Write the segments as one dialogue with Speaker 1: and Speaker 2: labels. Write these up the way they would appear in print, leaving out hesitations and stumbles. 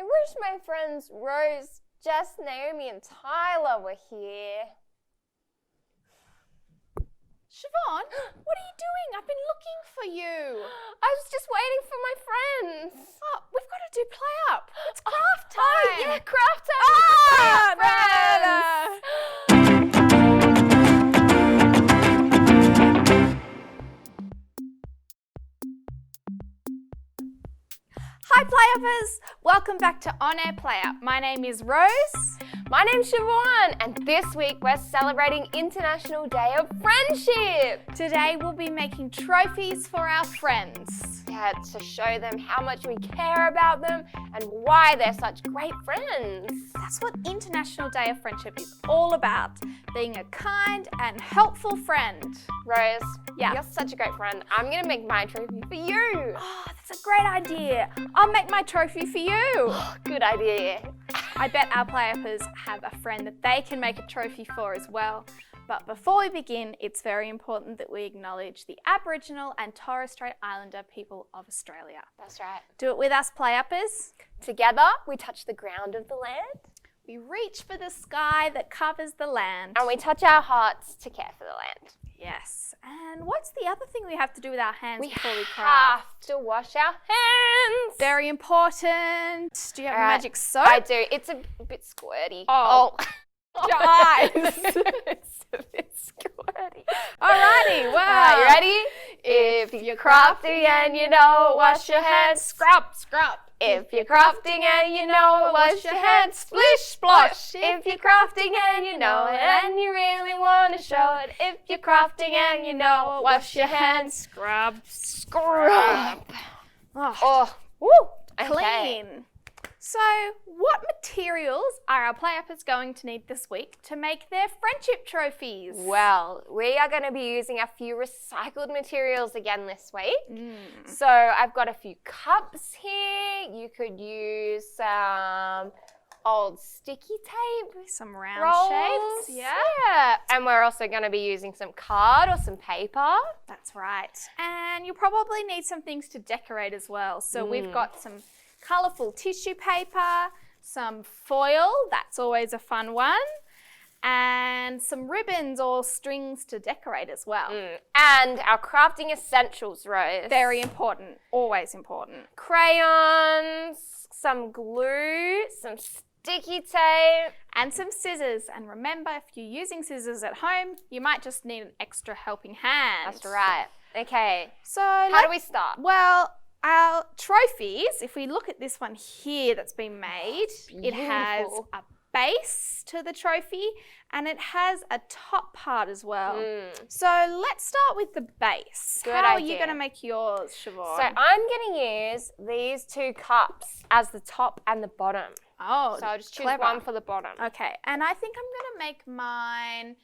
Speaker 1: wish my friends Rose, Jess, Naomi and Tyler were here.
Speaker 2: Siobhan, what are you doing? I've been looking for you.
Speaker 1: I was just waiting for my friends.
Speaker 2: Oh, we've got to do play up. It's craft time.
Speaker 1: Oh, yeah, craft time.
Speaker 2: Hi PlayUppers! Welcome back to On Air PlayUp. My name is Rose.
Speaker 1: My name's Siobhan, and this week we're celebrating International Day of Friendship.
Speaker 2: Today we'll be making trophies for our friends.
Speaker 1: Yeah, to show them how much we care about them and why they're such great friends.
Speaker 2: That's what International Day of Friendship is all about, being a kind and helpful friend.
Speaker 1: Rose,
Speaker 2: yeah,
Speaker 1: you're such a great friend. I'm going to make my trophy for you.
Speaker 2: Oh, that's a great idea. I'll make my trophy for you.
Speaker 1: Good idea.
Speaker 2: I bet our PlayUppers have a friend that they can make a trophy for as well. But before we begin, it's very important that we acknowledge the Aboriginal and Torres Strait Islander people of Australia.
Speaker 1: That's right.
Speaker 2: Do it with us, PlayUppers.
Speaker 1: Together, we touch the ground of the land.
Speaker 2: We reach for the sky that covers the land.
Speaker 1: And we touch our hearts to care for the land.
Speaker 2: Yes. And what's the other thing we have to do with our hands before we craft?
Speaker 1: We have to wash our hands.
Speaker 2: Very important. Do you have magic soap?
Speaker 1: I do. It's a bit squirty.
Speaker 2: Oh. Guys.
Speaker 1: It's a bit squirty.
Speaker 2: Alrighty, well.
Speaker 1: Alright, you ready? If you're crafting and you know it, wash your hands.
Speaker 2: Scrub, scrub.
Speaker 1: If you're crafting and you know it, wash your hands. Splish, splosh. If you're crafting and you know it, and you really want to show it. If you're crafting and you know it, wash your hands.
Speaker 2: Scrub,
Speaker 1: scrub. Oh, woo. Okay.
Speaker 2: Clean. So, what materials are our PlayUppers going to need this week to make their friendship trophies?
Speaker 1: Well, we are going to be using a few recycled materials again this week. So, I've got a few cups here. You could use some old sticky tape.
Speaker 2: Some round
Speaker 1: rolls.
Speaker 2: shapes.
Speaker 1: Yeah. And we're also going to be using some card or some paper.
Speaker 2: That's right. And you'll probably need some things to decorate as well. So, we've got some colourful tissue paper, some foil, that's always a fun one, and some ribbons or strings to decorate as well.
Speaker 1: And our crafting essentials, Rose.
Speaker 2: Very important, always important.
Speaker 1: Crayons, some glue, some sticky tape.
Speaker 2: And some scissors. And remember, if you're using scissors at home, you might just need an extra helping hand.
Speaker 1: That's right. Okay,
Speaker 2: so
Speaker 1: how do we start?
Speaker 2: Well, our trophies, if we look at this one here that's been made, it has a base to the trophy and it has a top part as well. So let's start with the base. How are you going to make yours, Siobhan?
Speaker 1: So I'm going to use these two cups as the top and the bottom.
Speaker 2: Oh,
Speaker 1: so I'll just choose
Speaker 2: clever.
Speaker 1: one for the bottom.
Speaker 2: Okay, and I think I'm going to make mine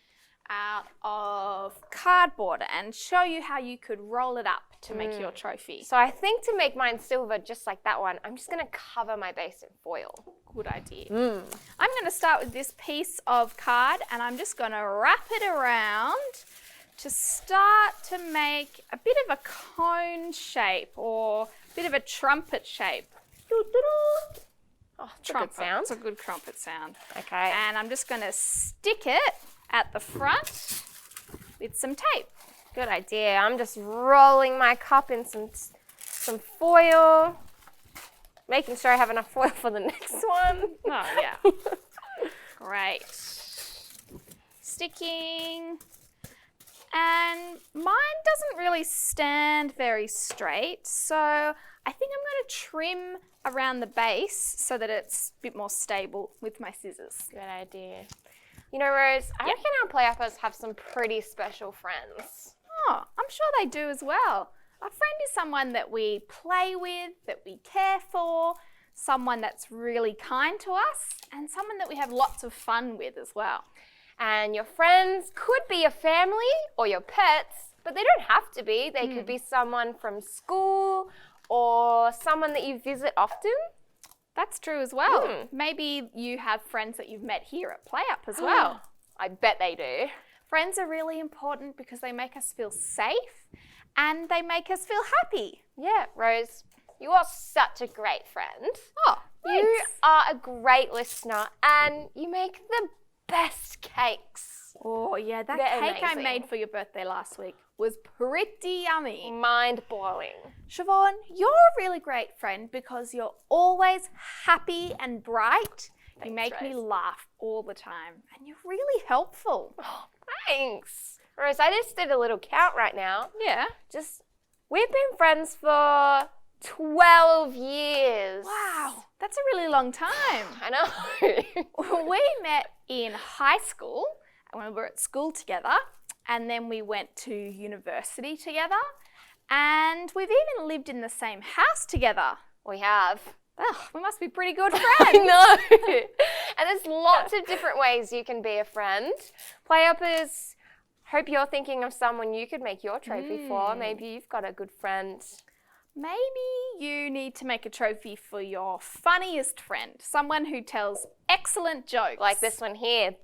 Speaker 2: out of cardboard and show you how you could roll it up to make your trophy.
Speaker 1: So I think to make mine silver just like that one, I'm just going to cover my base in foil.
Speaker 2: Good idea. I'm going to start with this piece of card and I'm just going to wrap it around to start to make a bit of a cone shape or a bit of a trumpet shape.
Speaker 1: Oh, that's a good sound.
Speaker 2: It's a good trumpet sound.
Speaker 1: Okay.
Speaker 2: And I'm just going to stick it at the front with some tape.
Speaker 1: Good idea. I'm just rolling my cup in some foil, making sure I have enough foil for the next one.
Speaker 2: Oh, yeah. Great. Sticking. And mine doesn't really stand very straight, so I think I'm going to trim around the base so that it's a bit more stable with my scissors.
Speaker 1: Good idea. You know, Rose, I reckon our PlayUppers have some pretty special friends.
Speaker 2: Oh, I'm sure they do as well. A friend is someone that we play with, that we care for, someone that's really kind to us, and someone that we have lots of fun with as well.
Speaker 1: And your friends could be your family or your pets, but they don't have to be. They could be someone from school or someone that you visit often.
Speaker 2: That's true as well. Maybe you have friends that you've met here at PlayUp as well.
Speaker 1: I bet they do.
Speaker 2: Friends are really important because they make us feel safe and they make us feel happy.
Speaker 1: Yeah, Rose, you are such a great friend.
Speaker 2: Oh,
Speaker 1: You are a great listener and you make the best cakes.
Speaker 2: Oh, yeah, that
Speaker 1: They're
Speaker 2: cake I
Speaker 1: amazing.
Speaker 2: made for your birthday last week was pretty yummy.
Speaker 1: Mind-blowing.
Speaker 2: Siobhan, you're a really great friend because you're always happy and bright. You make me
Speaker 1: Rose.
Speaker 2: laugh all the time and you're really helpful.
Speaker 1: Oh, thanks. Rose, I just did a little count right now.
Speaker 2: Yeah.
Speaker 1: We've been friends for 12 years.
Speaker 2: Wow, that's a really long time.
Speaker 1: I know.
Speaker 2: We met in high school when we were at school together, and then we went to university together, and we've even lived in the same house together.
Speaker 1: We have.
Speaker 2: Oh, we must be pretty good
Speaker 1: I
Speaker 2: friends.
Speaker 1: know. And there's lots of different ways you can be a friend. PlayUppers, hope you're thinking of someone you could make your trophy for. Maybe you've got a good friend.
Speaker 2: Maybe you need to make a trophy for your funniest friend, someone who tells excellent jokes.
Speaker 1: Like this one here.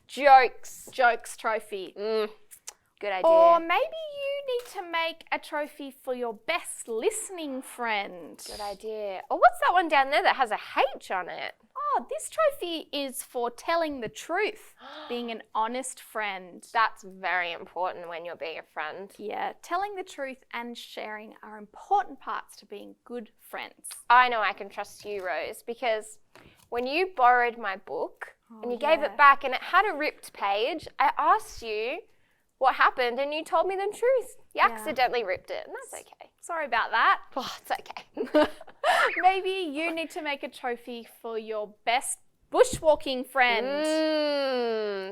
Speaker 1: Jokes.
Speaker 2: Jokes trophy.
Speaker 1: Good idea.
Speaker 2: Or maybe you need to make a trophy for your best listening friend.
Speaker 1: Good idea. Or what's that one down there that has a H on it?
Speaker 2: Oh, this trophy is for telling the truth, being an honest friend.
Speaker 1: That's very important when you're being a friend.
Speaker 2: Yeah, telling the truth and sharing are important parts to being good friends.
Speaker 1: I know I can trust you, Rose, because when you borrowed my book and you gave
Speaker 2: yeah.
Speaker 1: it back and it had a ripped page, I asked you what happened and you told me the truth. You accidentally ripped it, and that's okay.
Speaker 2: Sorry about that.
Speaker 1: Oh, it's okay.
Speaker 2: Maybe you need to make a trophy for your best bushwalking friend.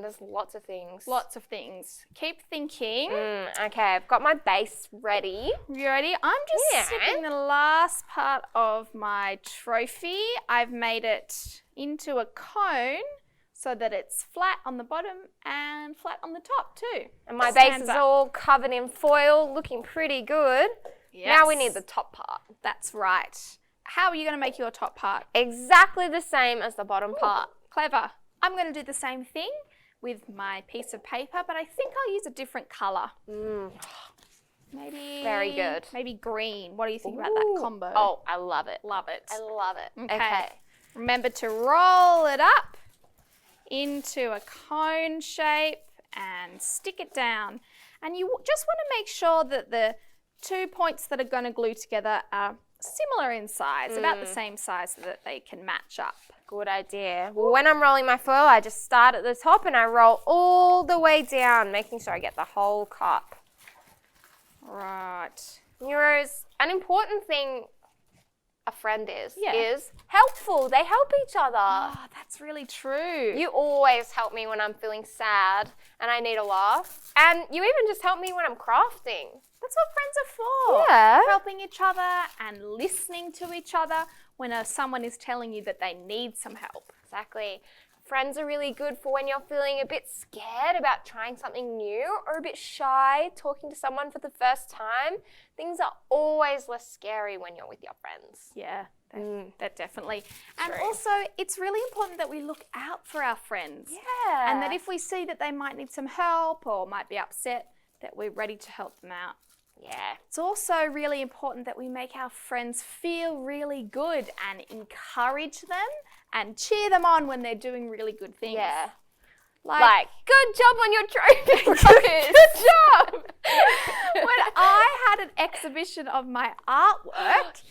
Speaker 1: There's lots of things.
Speaker 2: Lots of things. Keep thinking.
Speaker 1: Okay, I've got my base ready.
Speaker 2: You ready? I'm just snipping the last part of my trophy. I've made it into a cone so that it's flat on the bottom and flat on the top too.
Speaker 1: And my base is all covered in foil, looking pretty good.
Speaker 2: Yes.
Speaker 1: Now we need the top part.
Speaker 2: That's right. How are you going to make your top part?
Speaker 1: Exactly the same as the bottom part.
Speaker 2: Clever. I'm going to do the same thing with my piece of paper, but I think I'll use a different colour. Maybe
Speaker 1: Very good.
Speaker 2: Maybe green. What do you think about that combo?
Speaker 1: Oh, I love it.
Speaker 2: Love it.
Speaker 1: I love it.
Speaker 2: Okay. Remember to roll it up into a cone shape and stick it down. And you just want to make sure that the 2 points that are going to glue together are similar in size, about the same size so that they can match up.
Speaker 1: Good idea. Well, when I'm rolling my foil, I just start at the top and I roll all the way down, making sure I get the whole cup.
Speaker 2: Right.
Speaker 1: Rose, an important thing a friend is helpful. They help each other.
Speaker 2: Oh, that's really true.
Speaker 1: You always help me when I'm feeling sad and I need a laugh. And you even just help me when I'm crafting.
Speaker 2: That's what friends are for.
Speaker 1: Yeah.
Speaker 2: Helping each other and listening to each other when someone is telling you that they need some help.
Speaker 1: Exactly. Friends are really good for when you're feeling a bit scared about trying something new or a bit shy talking to someone for the first time. Things are always less scary when you're with your friends.
Speaker 2: Yeah, that definitely. And
Speaker 1: True.
Speaker 2: also, it's really important that we look out for our friends.
Speaker 1: Yeah.
Speaker 2: And that if we see that they might need some help or might be upset, that we're ready to help them out.
Speaker 1: Yeah.
Speaker 2: It's also really important that we make our friends feel really good and encourage them and cheer them on when they're doing really good things.
Speaker 1: Yeah. Like good job on your trophy, Rose.
Speaker 2: Good job! When I had an exhibition of my artwork,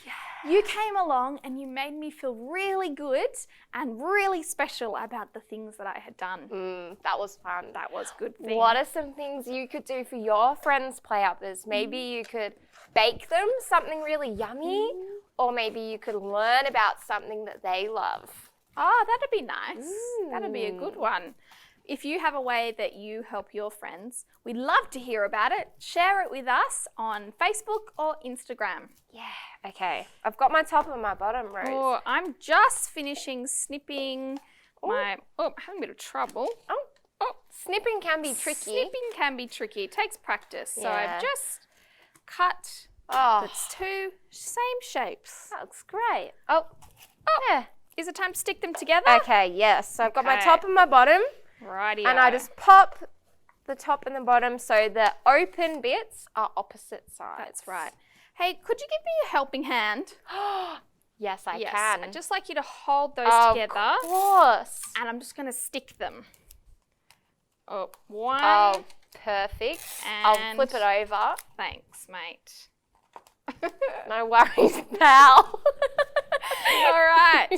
Speaker 2: you came along and you made me feel really good and really special about the things that I had done.
Speaker 1: That was fun.
Speaker 2: That was a good thing.
Speaker 1: What are some things you could do for your friends' PlayUppers? Maybe you could bake them something really yummy, or maybe you could learn about something that they love.
Speaker 2: Oh, that'd be nice. That'd be a good one. If you have a way that you help your friends, we'd love to hear about it. Share it with us on Facebook or Instagram.
Speaker 1: Yeah, okay. I've got my top and my bottom, Rose.
Speaker 2: Oh, I'm just finishing snipping my... Oh, I'm having a bit of trouble.
Speaker 1: Oh, snipping can be tricky.
Speaker 2: Snipping can be tricky. It takes practice. So
Speaker 1: Yeah.
Speaker 2: I've just cut
Speaker 1: Oh,
Speaker 2: the two same shapes.
Speaker 1: that looks great. Oh, yeah.
Speaker 2: Is it time to stick them together?
Speaker 1: Okay, yes. So I've got my
Speaker 2: Okay.
Speaker 1: top and my bottom.
Speaker 2: Righty.
Speaker 1: And I just pop the top and the bottom so the open bits are opposite sides.
Speaker 2: That's right. Hey, could you give me a helping hand?
Speaker 1: Yes, I
Speaker 2: Yes,
Speaker 1: can.
Speaker 2: I'd just like you to hold those together.
Speaker 1: Of course.
Speaker 2: And I'm just going to stick them. Oh, one.
Speaker 1: Oh, perfect. I'll flip it over.
Speaker 2: Thanks, mate.
Speaker 1: No worries, pal.
Speaker 2: All right.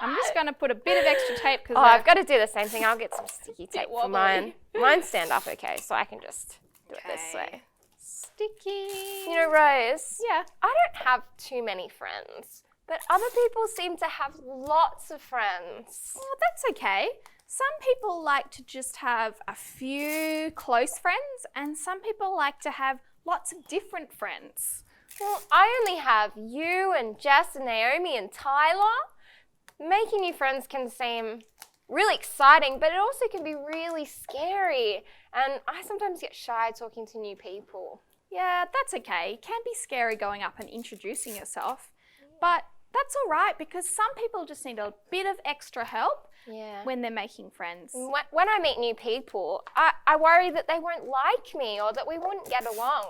Speaker 2: I'm just going to put a bit of extra tape because
Speaker 1: I've got to do the same thing. I'll get some sticky tape for
Speaker 2: wobbly.
Speaker 1: mine. Mine stand up okay, so I can just do it this way.
Speaker 2: Sticky.
Speaker 1: You know, Rose,
Speaker 2: Yeah.
Speaker 1: I don't have too many friends, but other people seem to have lots of friends.
Speaker 2: Well, that's okay. Some people like to just have a few close friends, and some people like to have lots of different friends.
Speaker 1: Well, I only have you and Jess and Naomi and Tyler. Making new friends can seem really exciting, but it also can be really scary. And I sometimes get shy talking to new people.
Speaker 2: Yeah, that's okay. It can be scary going up and introducing yourself, but that's all right because some people just need a bit of extra help when they're making friends.
Speaker 1: When I meet new people, I worry that they won't like me or that we wouldn't get along.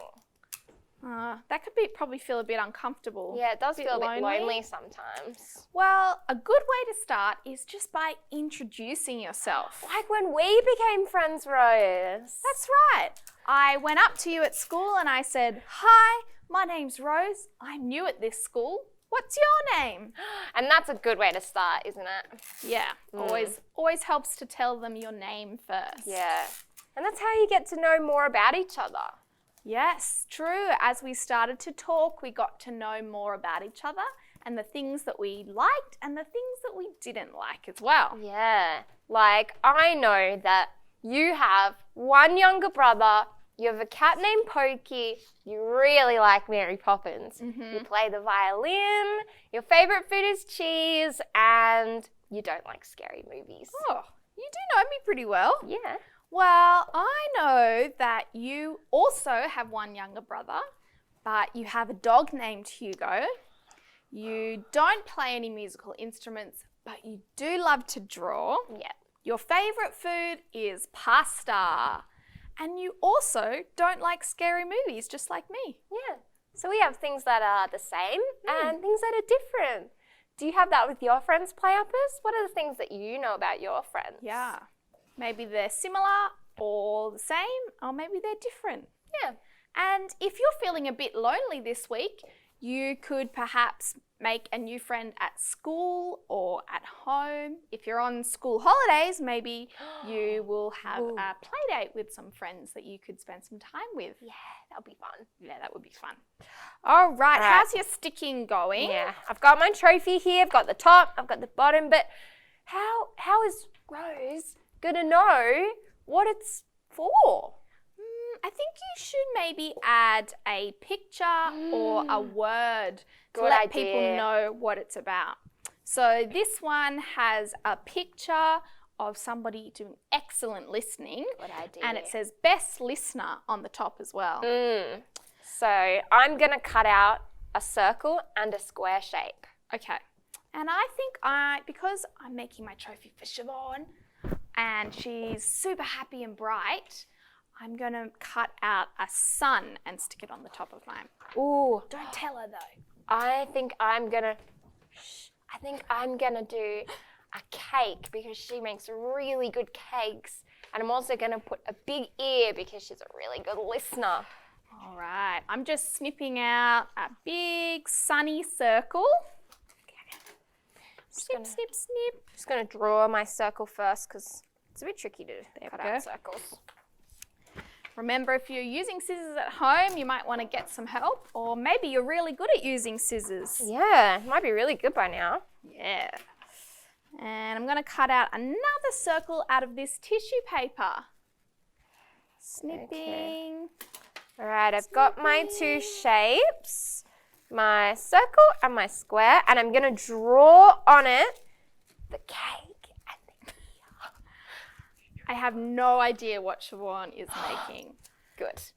Speaker 2: That could probably feel a bit uncomfortable.
Speaker 1: Yeah, it does feel a bit lonely sometimes.
Speaker 2: Well, a good way to start is just by introducing yourself.
Speaker 1: Like when we became friends, Rose.
Speaker 2: That's right. I went up to you at school and I said, "Hi, my name's Rose. I'm new at this school. What's your name?"
Speaker 1: And that's a good way to start, isn't it?
Speaker 2: Yeah, always helps to tell them your name first.
Speaker 1: Yeah. And that's how you get to know more about each other.
Speaker 2: Yes, true. As we started to talk, we got to know more about each other and the things that we liked and the things that we didn't like as well.
Speaker 1: Yeah. Like, I know that you have one younger brother, you have a cat named Pokey, you really like Mary Poppins, you play the violin, your favourite food is cheese, and you don't like scary movies.
Speaker 2: Oh, you do know me pretty well.
Speaker 1: Yeah.
Speaker 2: Well, I know that you also have one younger brother, but you have a dog named Hugo. You don't play any musical instruments, but you do love to draw.
Speaker 1: Yeah.
Speaker 2: Your favourite food is pasta. And you also don't like scary movies, just like me.
Speaker 1: Yeah. So we have things that are the same and things that are different. Do you have that with your friends, PlayUppers? What are the things that you know about your friends?
Speaker 2: Yeah. Maybe they're similar or the same, or maybe they're different.
Speaker 1: Yeah.
Speaker 2: And if you're feeling a bit lonely this week, you could perhaps make a new friend at school or at home. If you're on school holidays, maybe you will have a play date with some friends that you could spend some time with.
Speaker 1: Yeah, that'll be fun.
Speaker 2: Yeah, that would be fun. All right, how's your sticking going?
Speaker 1: Yeah, I've got my trophy here. I've got the top, I've got the bottom, but how is Rose gonna know what it's for?
Speaker 2: I think you should maybe add a picture or a word to
Speaker 1: Good
Speaker 2: let
Speaker 1: idea.
Speaker 2: people know what it's about. So this one has a picture of somebody doing excellent listening.
Speaker 1: Good idea.
Speaker 2: And it says best listener on the top as well.
Speaker 1: So I'm gonna cut out a circle and a square shape.
Speaker 2: Okay. And I think because I'm making my trophy for Siobhan and she's super happy and bright, I'm going to cut out a sun and stick it on the top of mine.
Speaker 1: Ooh.
Speaker 2: Don't tell her though.
Speaker 1: I think I'm gonna do a cake because she makes really good cakes. And I'm also gonna put a big ear because she's a really good listener.
Speaker 2: All right. I'm just snipping out a big sunny circle. Okay. Snip, snip, snip.
Speaker 1: Just gonna draw my circle first because it's a bit tricky to cut out circles.
Speaker 2: Remember, if you're using scissors at home, you might want to get some help, or maybe you're really good at using scissors.
Speaker 1: Yeah, might be really good by now.
Speaker 2: Yeah. And I'm going to cut out another circle out of this tissue paper. Snipping.
Speaker 1: Okay. All right, I've got my two shapes, my circle and my square, and I'm going to draw on it the cake.
Speaker 2: I have no idea what Siobhan is making.
Speaker 1: Good.
Speaker 2: Just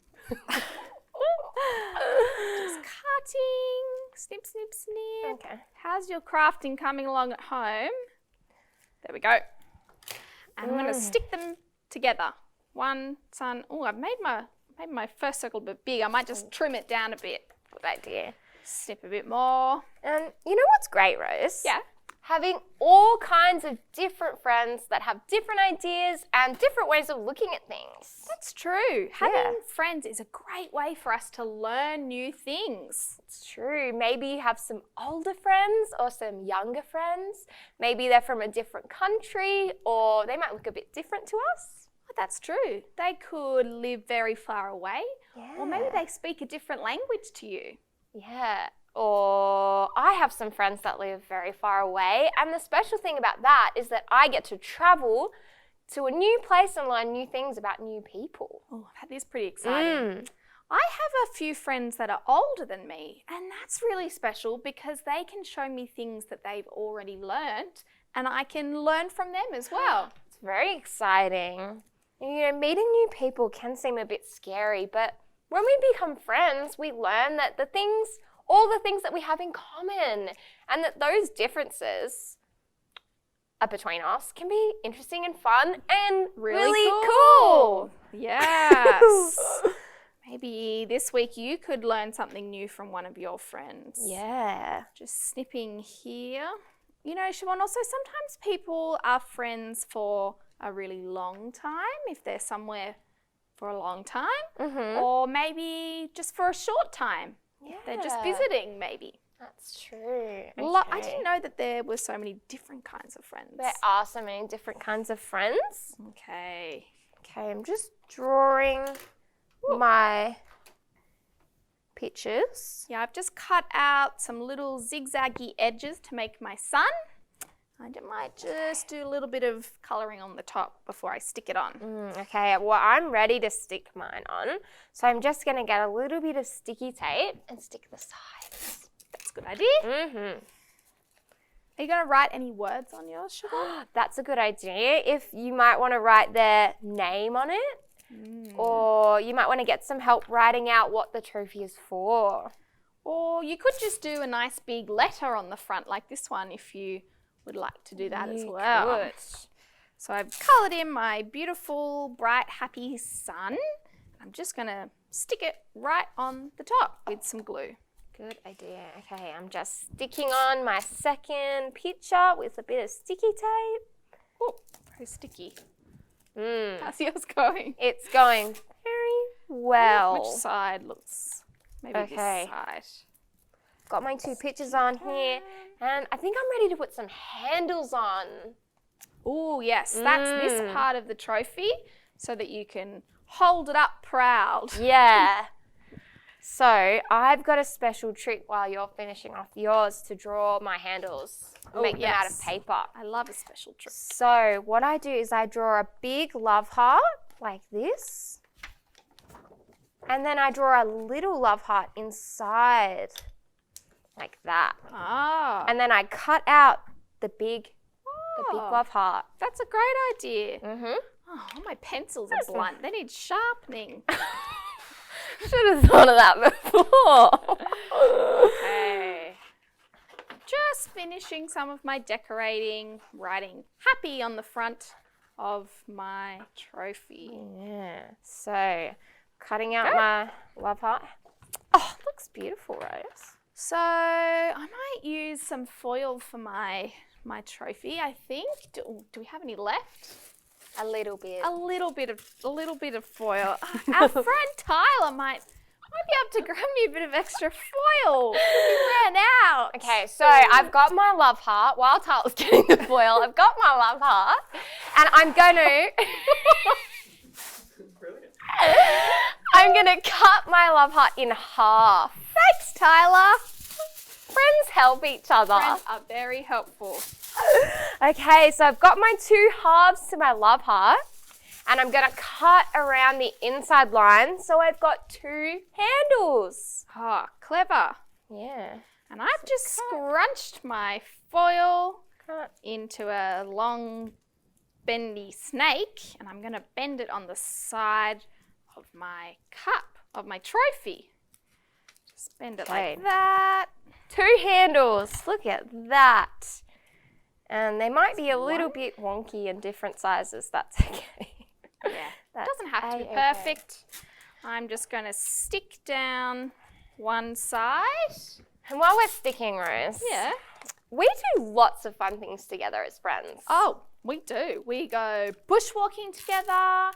Speaker 2: cutting. Snip, snip, snip.
Speaker 1: Okay.
Speaker 2: How's your crafting coming along at home? There we go. And I'm going to stick them together. One sun. Oh, I've made my first circle a bit big. I might just trim it down a bit.
Speaker 1: Good idea.
Speaker 2: Snip a bit more.
Speaker 1: And you know what's great, Rose.
Speaker 2: Yeah.
Speaker 1: Having all kinds of different friends that have different ideas and different ways of looking at things.
Speaker 2: That's true. Having friends is a great way for us to learn new things.
Speaker 1: It's true. Maybe you have some older friends or some younger friends. Maybe they're from a different country or they might look a bit different to us.
Speaker 2: That's true. They could live very far away, or maybe they speak a different language to you.
Speaker 1: Yeah. Or I have some friends that live very far away, and the special thing about that is that I get to travel to a new place and learn new things about new people.
Speaker 2: Oh, that is pretty exciting. I have a few friends that are older than me, and that's really special because they can show me things that they've already learned, and I can learn from them as well.
Speaker 1: It's very exciting. You know, meeting new people can seem a bit scary, but when we become friends, we learn that all the things that we have in common, and that those differences are between us can be interesting and fun and really cool.
Speaker 2: Yes. Maybe this week you could learn something new from one of your friends.
Speaker 1: Yeah.
Speaker 2: Just snipping here. You know, Siobhan, also sometimes people are friends for a really long time if they're somewhere for a long time, or maybe just for a short time.
Speaker 1: Yeah.
Speaker 2: They're just visiting, maybe.
Speaker 1: That's true. Okay.
Speaker 2: I didn't know that there were so many different kinds of friends.
Speaker 1: There are so many different kinds of friends.
Speaker 2: Okay.
Speaker 1: Okay, I'm just drawing my pictures.
Speaker 2: Yeah, I've just cut out some little zigzaggy edges to make my sun. I might just do a little bit of colouring on the top before I stick it on.
Speaker 1: Okay, well, I'm ready to stick mine on. So I'm just going to get a little bit of sticky tape and stick the sides.
Speaker 2: That's a good idea. Are you going to write any words on yours, Siobhan?
Speaker 1: That's a good idea. If you might want to write their name on it, or you might want to get some help writing out what the trophy is for.
Speaker 2: Or you could just do a nice big letter on the front like this one if you would like to do that as well.
Speaker 1: Good.
Speaker 2: So I've coloured in my beautiful, bright, happy sun. I'm just going to stick it right on the top with some glue.
Speaker 1: Good idea. Okay, I'm just sticking on my second picture with a bit of sticky tape.
Speaker 2: Oh, very sticky. How's yours going?
Speaker 1: It's going very well.
Speaker 2: Which side looks? Maybe this side.
Speaker 1: Got my two pictures on here, and I think I'm ready to put some handles on.
Speaker 2: Oh, yes, that's this part of the trophy so that you can hold it up proud.
Speaker 1: Yeah. So I've got a special trick while you're finishing off yours to draw my handles. Make them out of paper.
Speaker 2: I love a special trick.
Speaker 1: So what I do is I draw a big love heart like this, and then I draw a little love heart inside like that.
Speaker 2: Ah.
Speaker 1: And then I cut out the big love heart.
Speaker 2: That's a great idea.
Speaker 1: Mm-hmm.
Speaker 2: Oh, my pencils are blunt. They need sharpening.
Speaker 1: Should have thought of that before.
Speaker 2: Okay. Just finishing some of my decorating, writing happy on the front of my trophy.
Speaker 1: Yeah. So, cutting out my love heart. Oh, looks beautiful, Rose.
Speaker 2: So, I might use some foil for my trophy, I think. Do we have any left?
Speaker 1: A little bit.
Speaker 2: A little bit of foil. Our friend Tyler might be able to grab me a bit of extra foil. We ran out.
Speaker 1: Okay, so I've got my love heart. While Tyler's getting the foil, I've got my love heart, and I'm gonna cut my love heart in half.
Speaker 2: Thanks, Tyler.
Speaker 1: Friends help each other.
Speaker 2: Friends are very helpful.
Speaker 1: Okay, so I've got my two halves to my love heart, and I'm going to cut around the inside line so I've got two handles.
Speaker 2: Oh, clever.
Speaker 1: Yeah.
Speaker 2: And I've just scrunched my foil into a long bendy snake, and I'm going to bend it on the side of my cup, of my trophy. Just bend it like that.
Speaker 1: Two handles. Look at that. And they might be a little bit wonky and different sizes. That's okay.
Speaker 2: Yeah, that doesn't have to be perfect. I'm just going to stick down one side.
Speaker 1: And while we're sticking, Rose, We do lots of fun things together as friends.
Speaker 2: Oh, we do. We go bushwalking together.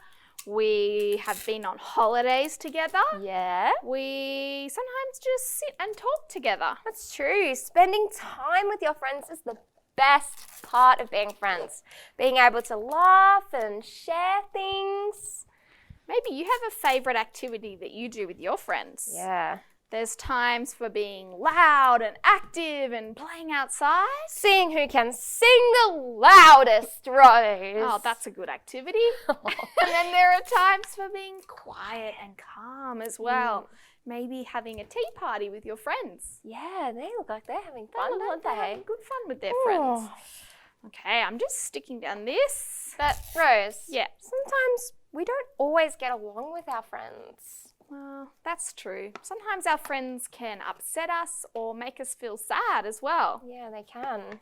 Speaker 2: We have been on holidays together.
Speaker 1: Yeah.
Speaker 2: We sometimes just sit and talk together.
Speaker 1: That's true. Spending time with your friends is the best part of being friends. Being able to laugh and share things.
Speaker 2: Maybe you have a favourite activity that you do with your friends.
Speaker 1: Yeah.
Speaker 2: There's times for being loud and active and playing outside.
Speaker 1: Seeing who can sing the loudest, Rose.
Speaker 2: Oh, that's a good activity. And then there are times for being quiet and calm as well. Maybe having a tea party with your friends.
Speaker 1: Yeah, they look like they're having fun,
Speaker 2: They're
Speaker 1: don't they?
Speaker 2: having good fun with their friends. Okay, I'm just sticking down this.
Speaker 1: But, Rose,
Speaker 2: Yeah.
Speaker 1: sometimes we don't always get along with our friends.
Speaker 2: Well, that's true. Sometimes our friends can upset us or make us feel sad as well.
Speaker 1: Yeah, they can.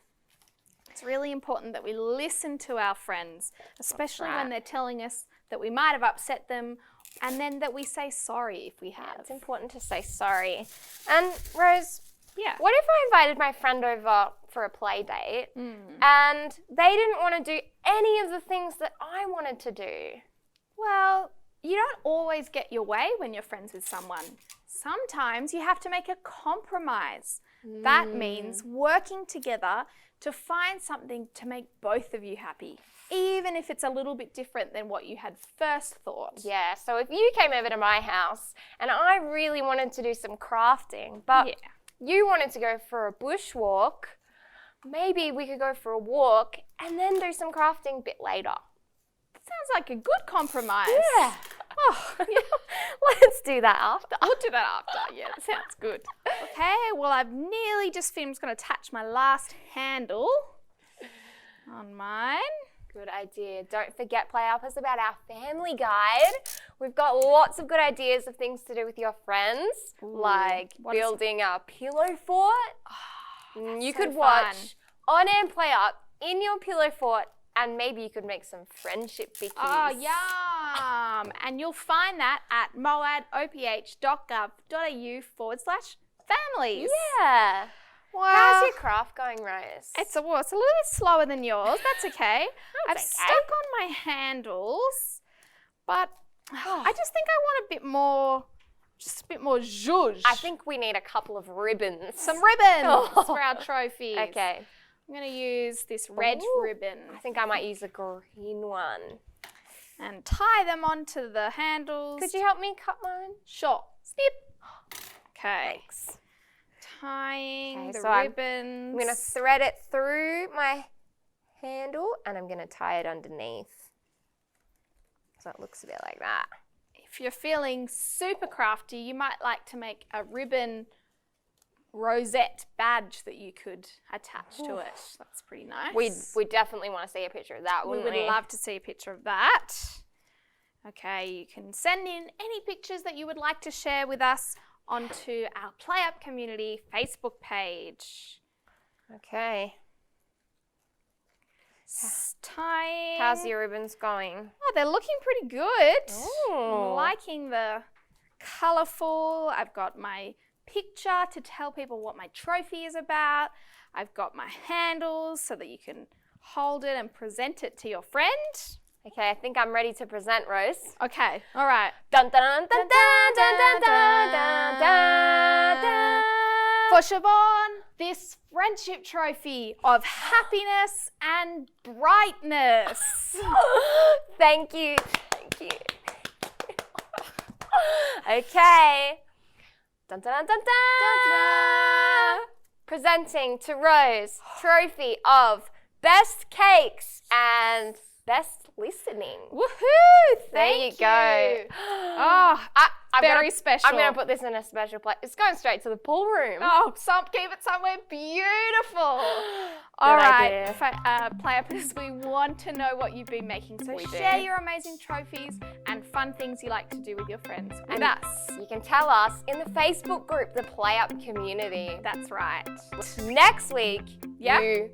Speaker 2: It's really important that we listen to our friends, especially
Speaker 1: right.
Speaker 2: when they're telling us that we might have upset them, and then that we say sorry if we have.
Speaker 1: It's important to say sorry. And, Rose,
Speaker 2: Yeah.
Speaker 1: what if I invited my friend over for a play date and they didn't want to do any of the things that I wanted to do?
Speaker 2: Well, you don't always get your way when you're friends with someone. Sometimes you have to make a compromise. That means working together to find something to make both of you happy, even if it's a little bit different than what you had first thought.
Speaker 1: Yeah, so if you came over to my house and I really wanted to do some crafting, but you wanted to go for a bushwalk, maybe we could go for a walk and then do some crafting a bit later.
Speaker 2: Sounds like a good compromise.
Speaker 1: Yeah. Oh, let's do that after.
Speaker 2: I'll do that after. Yeah, that sounds good. Okay, well, I've nearly just finished. I'm just going to attach my last handle on mine.
Speaker 1: Good idea. Don't forget, PlayUp is about our family guide. We've got lots of good ideas of things to do with your friends, like building a pillow fort. You could watch On Air PlayUp in your pillow fort, and maybe you could make some friendship bickies.
Speaker 2: Oh, yum. And you'll find that at moadoph.gov.au/families.
Speaker 1: Yeah.
Speaker 2: Well,
Speaker 1: How's your craft going, Rose?
Speaker 2: It's a little bit slower than yours. That's okay. I've
Speaker 1: okay.
Speaker 2: stuck on my handles, but I just think I want a bit more zhuzh.
Speaker 1: I think we need a couple of ribbons.
Speaker 2: Some ribbons for our trophies.
Speaker 1: Okay.
Speaker 2: I'm going to use this red ribbon
Speaker 1: I think I might use a green one.
Speaker 2: and tie them onto the handles.
Speaker 1: Could you help me cut mine?
Speaker 2: Sure. Snip. Okay.
Speaker 1: Thanks.
Speaker 2: Tying the
Speaker 1: so I'm
Speaker 2: ribbons.
Speaker 1: going to thread it through my handle and I'm going to tie it underneath. So it looks a bit like that.
Speaker 2: If you're feeling super crafty, you might like to make a ribbon rosette badge that you could attach to it. That's pretty nice.
Speaker 1: We definitely want to see a picture of that, wouldn't we?
Speaker 2: We would love to see a picture of that. Okay, you can send in any pictures that you would like to share with us onto our PlayUp Community Facebook page.
Speaker 1: Okay.
Speaker 2: Tying.
Speaker 1: How's your ribbons going?
Speaker 2: Oh, they're looking pretty good.
Speaker 1: Ooh.
Speaker 2: I'm liking the colourful. I've got my picture to tell people what my trophy is about. I've got my handles so that you can hold it and present it to your friend.
Speaker 1: Okay, I think I'm ready to present, Rose.
Speaker 2: Okay, all right.
Speaker 1: Dun dun dun dun dun dun dun dun dun dun.
Speaker 2: For Siobhan, this friendship trophy of happiness and brightness.
Speaker 1: Thank you. Thank you. Okay. Dun dun dun dun dun. Presenting to Rose, trophy of best cakes and best listening.
Speaker 2: Woohoo!
Speaker 1: There you
Speaker 2: Thank
Speaker 1: go.
Speaker 2: Oh, very special.
Speaker 1: I'm going to put this in a special place. It's going straight to the pool room.
Speaker 2: Oh, keep it somewhere beautiful. All right,
Speaker 1: idea.
Speaker 2: PlayUpers, we want to know what you've been making. So share your amazing trophies and fun things you like to do with your friends with us.
Speaker 1: You can tell us in the Facebook group, the PlayUp Community.
Speaker 2: That's right.
Speaker 1: Next week, you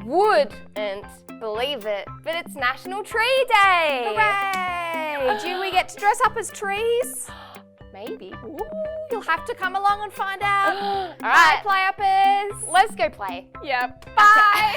Speaker 1: wouldn't believe it, but it's National Tree Day.
Speaker 2: Hooray! Do we get to dress up as trees?
Speaker 1: Maybe.
Speaker 2: Ooh, you'll have to come along and find out.
Speaker 1: All right.
Speaker 2: Bye, PlayUppers.
Speaker 1: Let's go play.
Speaker 2: Yep.
Speaker 1: Bye.